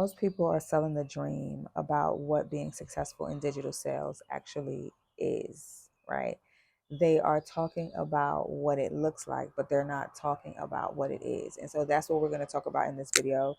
Most people are selling the dream about what being successful in digital sales actually is, right? They are talking about what it looks like, but they're not talking about what it is. And so that's what we're going to talk about in this video.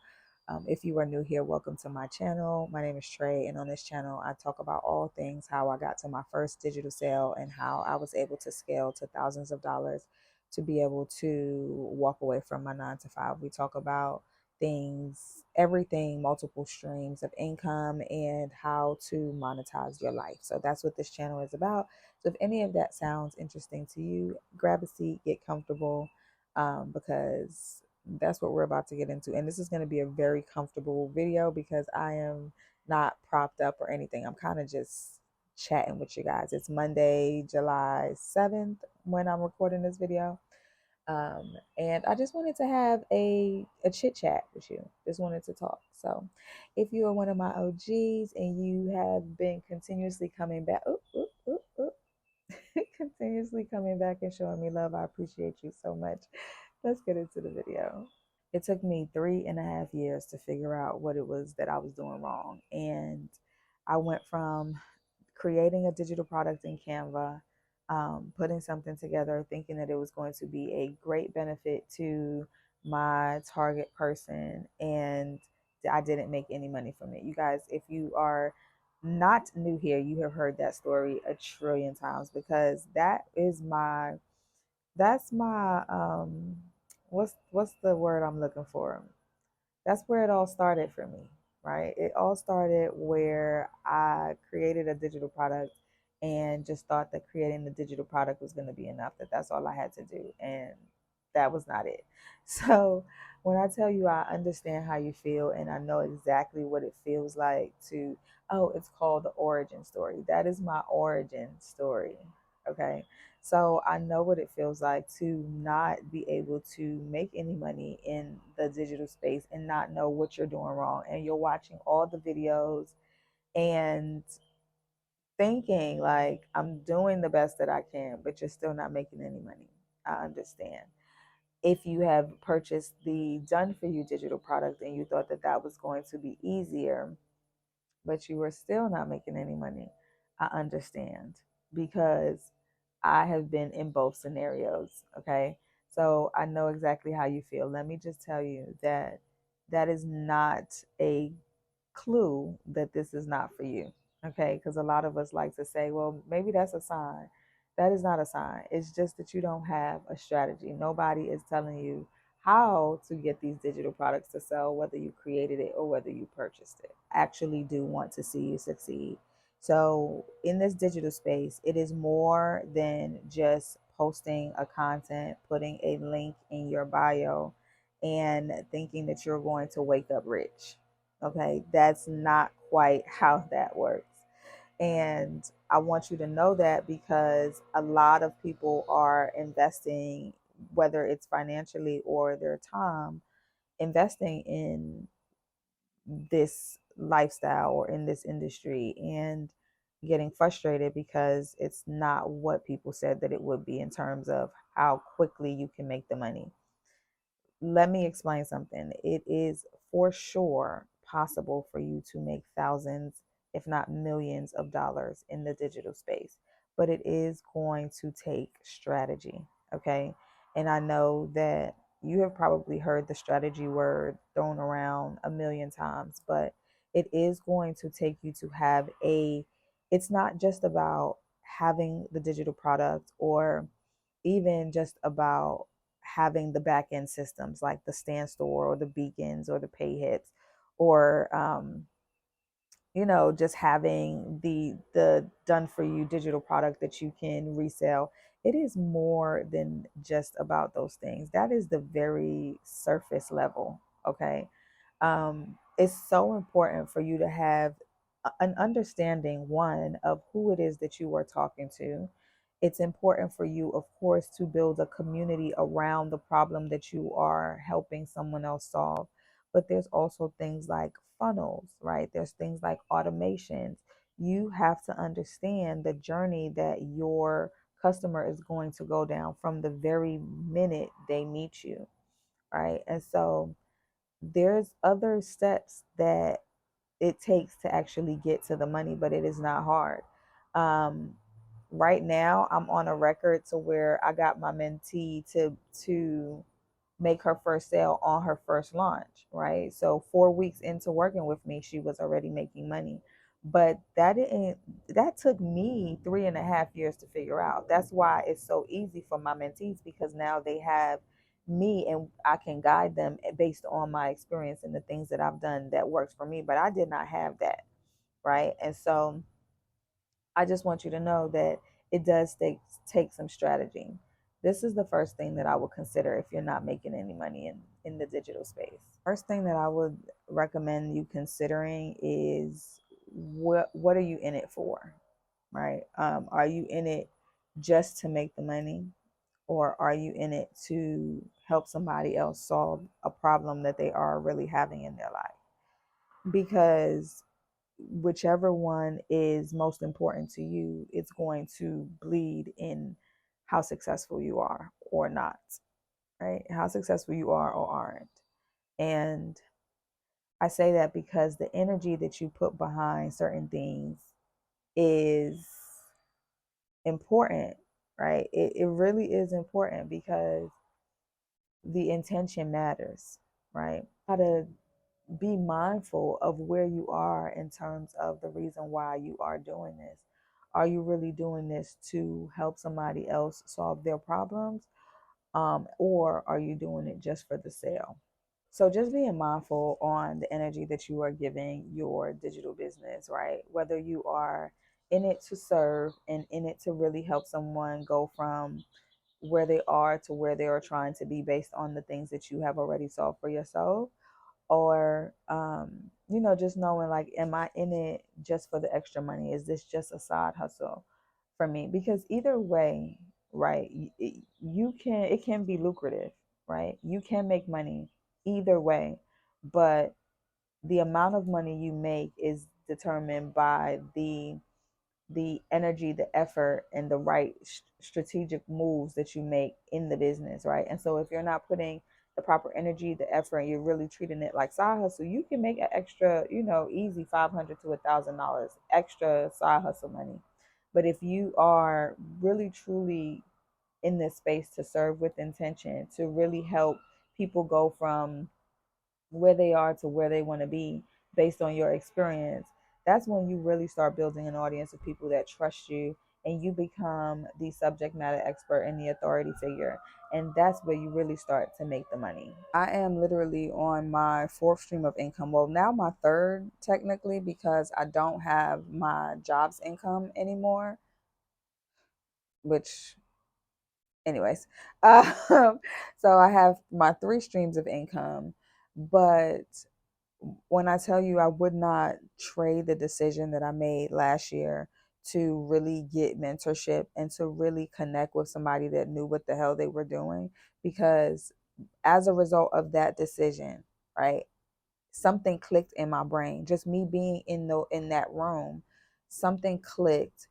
If you are new here, welcome to my channel. My name is Trey, and on this channel, I talk about all things how I got to my first digital sale and how I was able to scale to thousands of dollars to be able to walk away from my 9 to 5. We talk about things, everything, multiple streams of income, and how to monetize your life. So that's what this channel is about. So if any of that sounds interesting to you, grab a seat, get comfortable, because that's what we're about to get into. And this is going to be a very comfortable video because I am not propped up or anything. I'm kind of just chatting with you guys. It's Monday, July 7th when I'm recording this video. And I just wanted to have a chit chat with you. Just wanted to talk. So, if you are one of my OGs and you have been continuously coming back, continuously coming back and showing me love, I appreciate you so much. Let's get into the video. It took me 3.5 years to figure out what it was that I was doing wrong, and I went from creating a digital product in Canva, putting something together, thinking that it was going to be a great benefit to my target person, and I didn't make any money from it. You guys, if you are not new here, you have heard that story a trillion times because that's my what's the word I'm looking for? That's where it all started for me, right? It all started where I created a digital product and just thought that creating the digital product was going to be enough, that that's all I had to do. And that was not it. So when I tell you I understand how you feel and I know exactly what it feels like to, oh, it's called the origin story. That is my origin story. Okay. So I know what it feels like to not be able to make any money in the digital space and not know what you're doing wrong. And you're watching all the videos and thinking like I'm doing the best that I can, but you're still not making any money. I understand. If you have purchased the done for you digital product and you thought that that was going to be easier, but you were still not making any money, I understand because I have been in both scenarios. Okay. So I know exactly how you feel. Let me just tell you that that is not a clue that this is not for you. Okay. Because a lot of us like to say, well, maybe that's a sign. That is not a sign. It's just that you don't have a strategy. Nobody is telling you how to get these digital products to sell, whether you created it or whether you purchased it. I actually do want to see you succeed. So in this digital space, it is more than just posting a content, putting a link in your bio, and thinking that you're going to wake up rich. Okay, that's not quite how that works. And I want you to know that because a lot of people are investing, whether it's financially or their time, investing in this lifestyle or in this industry and getting frustrated because it's not what people said that it would be in terms of how quickly you can make the money. Let me explain something. It is for sure possible for you to make thousands, if not millions of dollars in the digital space, but it is going to take strategy. Okay. And I know that you have probably heard the strategy word thrown around a million times, but it is going to take you to have it's not just about having the digital product or even just about having the back end systems like the Stan.store or the Beacons or the pay hits or just having the done for you digital product that you can resell. It is more than just about those things. That is the very surface level. Okay. It's so important for you to have an understanding, one, of who it is that you are talking to. It's important for you, of course, to build a community around the problem that you are helping someone else solve. But there's also things like funnels, right? There's things like automations. You have to understand the journey that your customer is going to go down from the very minute they meet you, right? And so there's other steps that it takes to actually get to the money, but it is not hard. Um, right now, I'm on a record to where I got my mentee to make her first sale on her first launch, right? So 4 weeks into working with me, she was already making money. But that took me 3.5 years to figure out. That's why it's so easy for my mentees, because now they have me and I can guide them based on my experience and the things that I've done that works for me. But I did not have that, right? And so I just want you to know that it does take some strategy. This is the first thing that I would consider if you're not making any money in the digital space. First thing that I would recommend you considering is what are you in it for, right? Are you in it just to make the money, or are you in it to help somebody else solve a problem that they are really having in their life? Because whichever one is most important to you, it's going to bleed in how successful you are or not, right? How successful you are or aren't. And I say that because the energy that you put behind certain things is important, right? It really is important because the intention matters, right? How to be mindful of where you are in terms of the reason why you are doing this. Are you really doing this to help somebody else solve their problems? Or are you doing it just for the sale? So just being mindful on the energy that you are giving your digital business, right? Whether you are in it to serve and in it to really help someone go from where they are to where they are trying to be based on the things that you have already solved for yourself, or just knowing, like, am I in it just for the extra money? Is this just a side hustle for me? Because either way, right, it can be lucrative, right? You can make money either way, but the amount of money you make is determined by the energy, the effort, and the right strategic moves that you make in the business, right? And so if you're not putting the proper energy, the effort, and you're really treating it like side hustle, you can make an extra, easy $500 to $1,000 extra side hustle money. But if you are really truly in this space to serve with intention, to really help people go from where they are to where they want to be based on your experience, that's when you really start building an audience of people that trust you, and you become the subject matter expert and the authority figure. And that's where you really start to make the money. I am literally on my fourth stream of income. Well, now my third, technically, because I don't have my job's income anymore, which, anyways. So I have my three streams of income, but when I tell you I would not trade the decision that I made last year to really get mentorship and to really connect with somebody that knew what the hell they were doing, because as a result of that decision, right, something clicked in my brain. Just me being in that room, something clicked,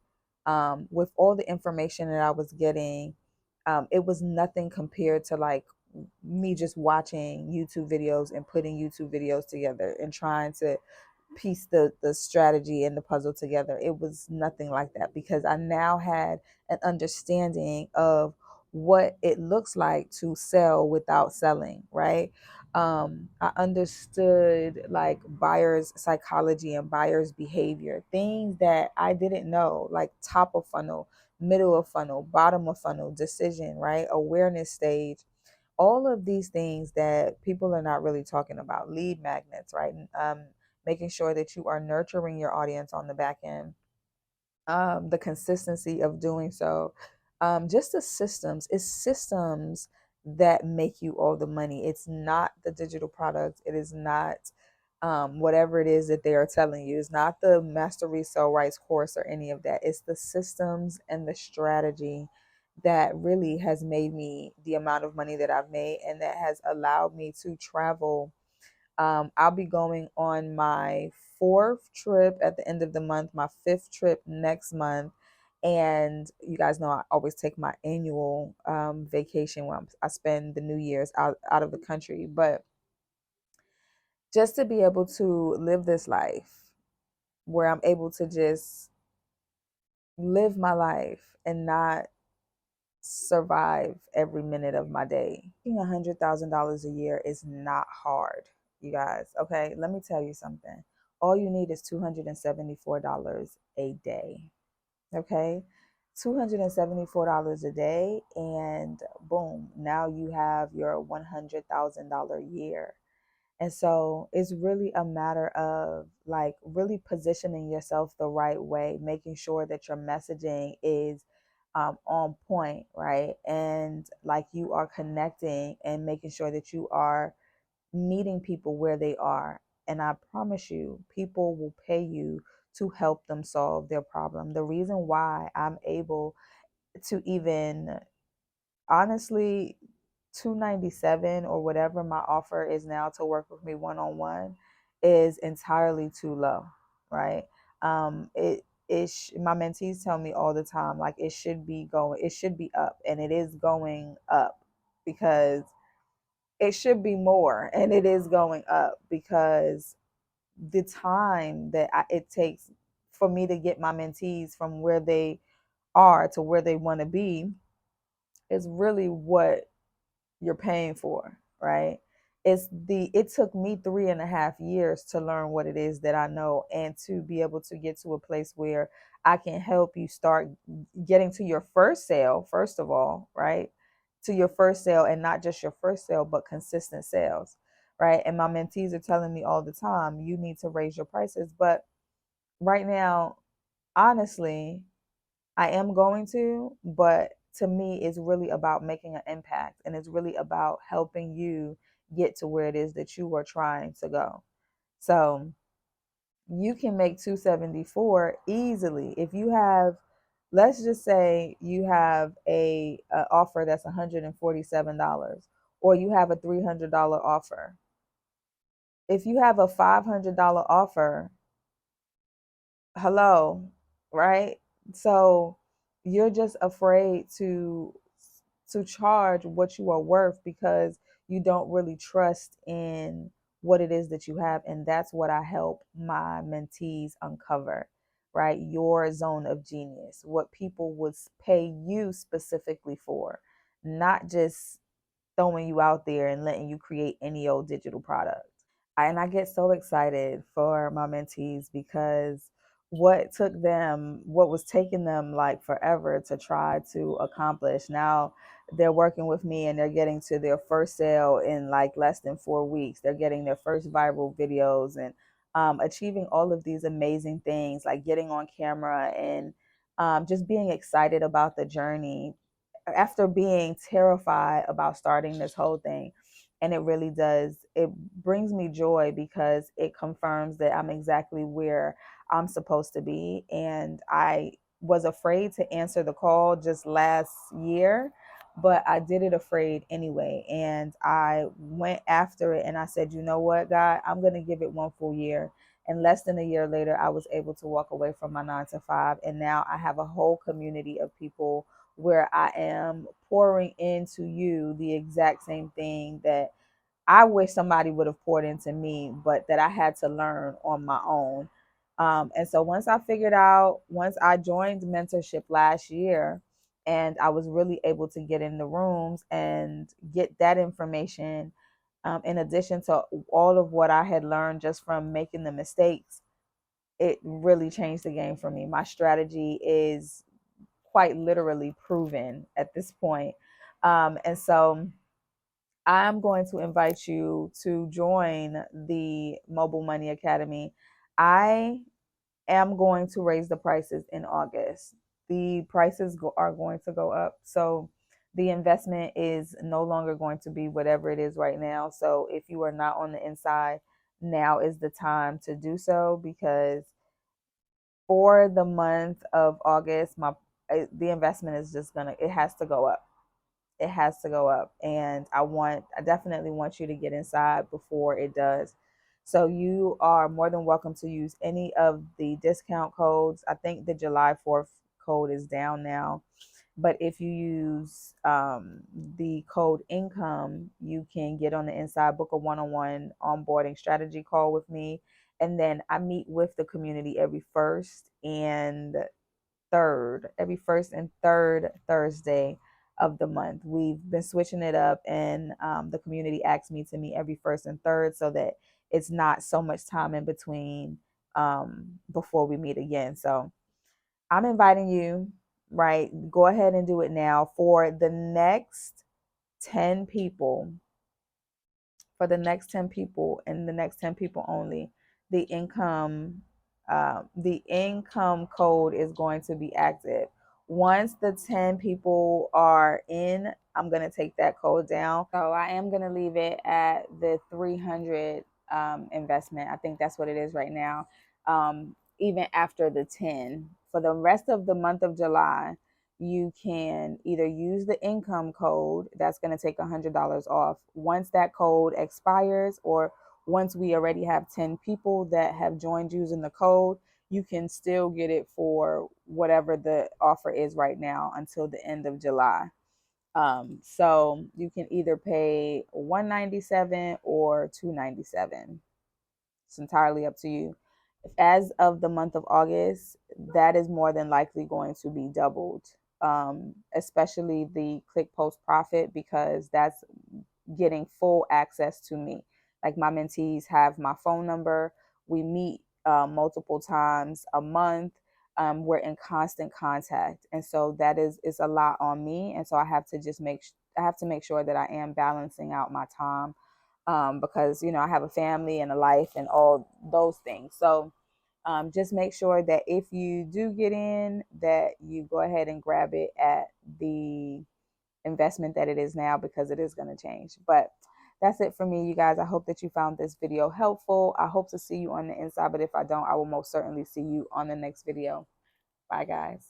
with all the information that I was getting. It was nothing compared to, like, me just watching YouTube videos and putting YouTube videos together and trying to piece the strategy and the puzzle together. It was nothing like that, because I now had an understanding of what it looks like to sell without selling, right? I understood, like, buyers psychology and buyers behavior, things that I didn't know, like top of funnel, middle of funnel, bottom of funnel, decision, right, awareness stage, all of these things that people are not really talking about. Lead magnets, right? Making sure that you are nurturing your audience on the back end, the consistency of doing so, just the systems. It's systems that make you all the money. It's not the digital product. It is not whatever it is that they are telling you. It's not the Master Resale Rights course or any of that. It's the systems and the strategy that really has made me the amount of money that I've made, and that has allowed me to travel. I'll be going on my fourth trip at the end of the month, my fifth trip next month. And you guys know I always take my annual vacation when I spend the New Year's out of the country. But just to be able to live this life where I'm able to just live my life and not survive every minute of my day. Making $100,000 a year is not hard, you guys. Okay, let me tell you something. All you need is $274 a day. Okay, $274 a day, and boom, now you have your $100,000 year. And so it's really a matter of like really positioning yourself the right way, making sure that your messaging is on point, right? And like you are connecting and making sure that you are meeting people where they are. And I promise you, people will pay you to help them solve their problem. The reason why I'm able to even honestly 297 or whatever my offer is now to work with me one on one is entirely too low, right? My mentees tell me all the time like it should be up, and it is going up because it should be more, and it is going up because the time that it takes for me to get my mentees from where they are to where they want to be is really what you're paying for, right? It took me 3.5 years to learn what it is that I know and to be able to get to a place where I can help you start getting to your first sale, first of all, right? To your first sale, and not just your first sale, but consistent sales, right? And my mentees are telling me all the time, you need to raise your prices. But right now, honestly, I am going to, but to me, it's really about making an impact, and it's really about helping you get to where it is that you are trying to go. So you can make 274 easily if you have, let's just say you have a offer that's $147, or you have a $300 offer. If you have a $500 offer, hello, right? So you're just afraid to charge what you are worth because you don't really trust in what it is that you have. And that's what I help my mentees uncover, right? Your zone of genius, what people would pay you specifically for, not just throwing you out there and letting you create any old digital product. And I get so excited for my mentees because what was taking them like forever to try to accomplish, now they're working with me and they're getting to their first sale in like less than 4 weeks. They're getting their first viral videos and achieving all of these amazing things, like getting on camera and just being excited about the journey after being terrified about starting this whole thing. And it brings me joy because it confirms that I'm exactly where I'm supposed to be. And I was afraid to answer the call just last year, but I did it afraid anyway. And I went after it and I said, you know what, God, I'm going to give it one full year. And less than a year later, I was able to walk away from my 9 to 5. And now I have a whole community of people where I am pouring into you the exact same thing that I wish somebody would have poured into me, but that I had to learn on my own. And so once I joined mentorship last year, and I was really able to get in the rooms and get that information, in addition to all of what I had learned just from making the mistakes, it really changed the game for me. My strategy is quite literally proven at this point. And so I'm going to invite you to join the Mobile Money Academy. I am going to raise the prices in August. The prices are going to go up. So the investment is no longer going to be whatever it is right now. So if you are not on the inside, now is the time to do so, because for the month of August, the investment is just it has to go up. It has to go up, and I definitely want you to get inside before it does. So you are more than welcome to use any of the discount codes. I think the July 4th code is down now, But if you use the code income, you can get on the inside, book a one-on-one onboarding strategy call with me. And then I meet with the community every first and third Thursday of the month. We've been switching it up, and the community asked me to meet every first and third so that it's not so much time in between before we meet again. So I'm inviting you, right? Go ahead and do it now for the next 10 people. For the next 10 people and the next 10 people only, the income code is going to be active. Once the 10 people are in, I'm going to take that code down. So I am going to leave it at the 300 investment. I think that's what it is right now. Even after the 10, for the rest of the month of July, you can either use the income code that's going to take $100 off once that code expires, or once we already have 10 people that have joined using the code, you can still get it for whatever the offer is right now until the end of July. So you can either pay 197 or 297. It's entirely up to you. As of the month of August, that is more than likely going to be doubled, especially the click post profit, because that's getting full access to me. Like my mentees have my phone number. We meet multiple times a month. We're in constant contact, and so that is a lot on me. And so I have to make sure that I am balancing out my time, because I have a family and a life and all those things. So just make sure that if you do get in, that you go ahead and grab it at the investment that it is now, because it is going to change. But that's it for me, you guys. I hope that you found this video helpful. I hope to see you on the inside, but if I don't, I will most certainly see you on the next video. Bye, guys.